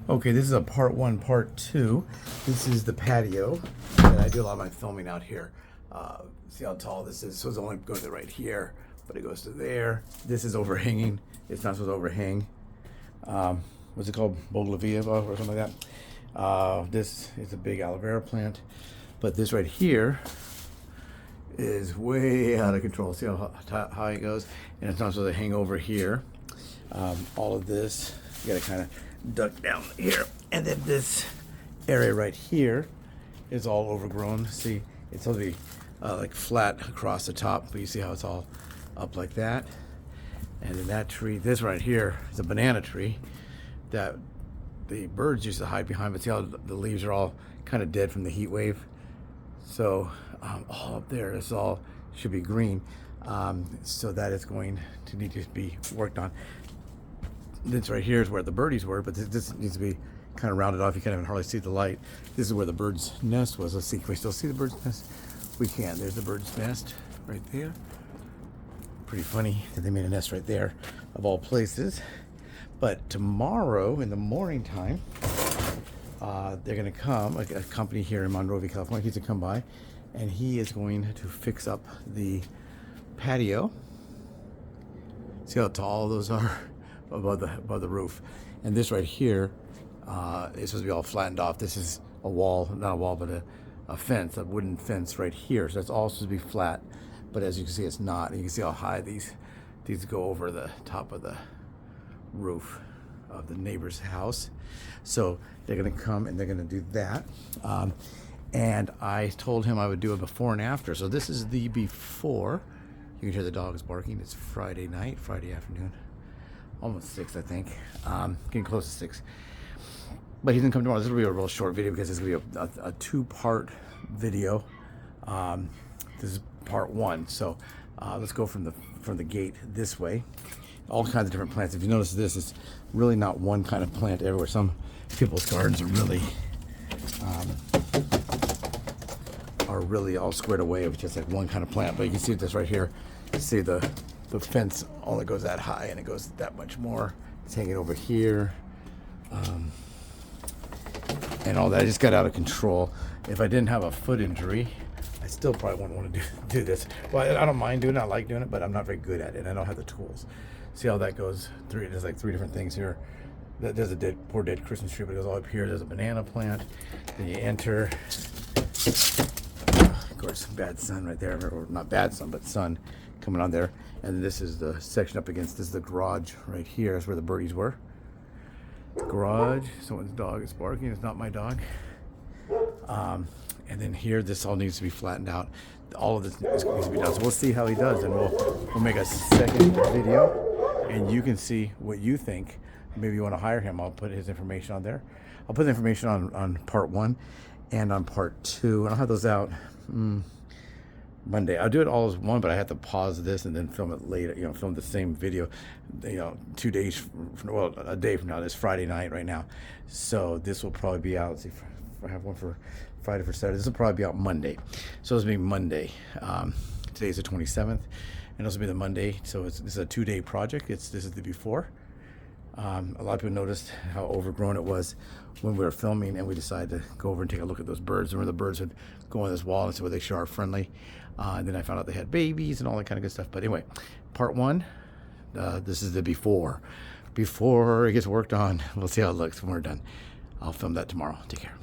Okay, this is a part one, part two. This is the patio, and I do a lot of my filming out here. See how tall this is? So it's only going to right here, but it goes to there. This is overhanging. It's not supposed to overhang. What's it called? Bougainvillea or something like that. This is a big aloe vera plant, but this right here is way out of control. See how high it goes? And it's not supposed to hang over here. All of this, you gotta kind of duck down here. And then this area right here is all overgrown. See, it's supposed to be like flat across the top, but you see how it's all up like that. And then that tree, this right here is a banana tree that the birds used to hide behind, but see how the leaves are all kind of dead from the heat wave. So all up there, this all should be green. So that is going to need to be worked on. This right here is where the birdies were, but this needs to be kind of rounded off. You can't even hardly see the light. This is where the bird's nest was. Let's see, can we still see the bird's nest? We can. There's the bird's nest right there. Pretty funny that they made a nest right there, of all places. But tomorrow in the morning time, they're going to come, a company here in Monrovia, California, he's going to come by, and he is going to fix up the patio. See how tall those are above the roof. And this right here is supposed to be all flattened off. This is a wall, not a wall, but a fence, a wooden fence right here. So that's all supposed to be flat. But as you can see, it's not. And you can see how high these go over the top of the roof of the neighbor's house. So they're going to come and they're going to do that. And I told him I would do a before and after. So this is the before. You can hear the dogs barking. It's Friday night, Friday afternoon. Almost 6, I think. Getting close to 6. But he's going to come tomorrow. This will be a real short video because it's going to be a 2-part video. This is part 1. So let's go from the gate this way. All kinds of different plants. If you notice, this is really not one kind of plant everywhere. Some people's gardens are really all squared away with just like one kind of plant. But you can see this right here. You see the fence only goes that high, and it goes that much more. It's hanging over here, and all that. I just got out of control. If I didn't have a foot injury, I still probably wouldn't want to do this. Well, I don't mind doing it. I like doing it, but I'm not very good at it. I don't have the tools. See how that goes through? There's like 3 different things here. There's a poor dead Christmas tree, but it goes all up here. There's a banana plant. Then you enter. Of course, bad sun right there, or not bad sun, but sun coming on there. And this is the section up against. This is the garage right here. That's where the birdies were. Garage. Someone's dog is barking. It's not my dog. And then here, this all needs to be flattened out. All of this needs to be done. So we'll see how he does, and we'll make a second video, and you can see what you think. Maybe you want to hire him. I'll put his information on there. I'll put the information on part 1 and on part 2, and I'll have those out Monday. I'll do it all as one, but I have to pause this and then film it later. Film the same video. 2 days, well, a day from now. It's Friday night right now, so this will probably be out. Let's see if I have one for Friday for Saturday. This will probably be out Monday. So this will be Monday. Today's the 27th, and this will be the Monday. So this is a 2-day project. This is the before. A lot of people noticed how overgrown it was when we were filming, and we decided to go over and take a look at those birds. And where the birds would go on this wall and see where they sure are friendly. And then I found out they had babies and all that kind of good stuff. But anyway, part 1, this is the before. Before it gets worked on, we'll see how it looks when we're done. I'll film that tomorrow. Take care.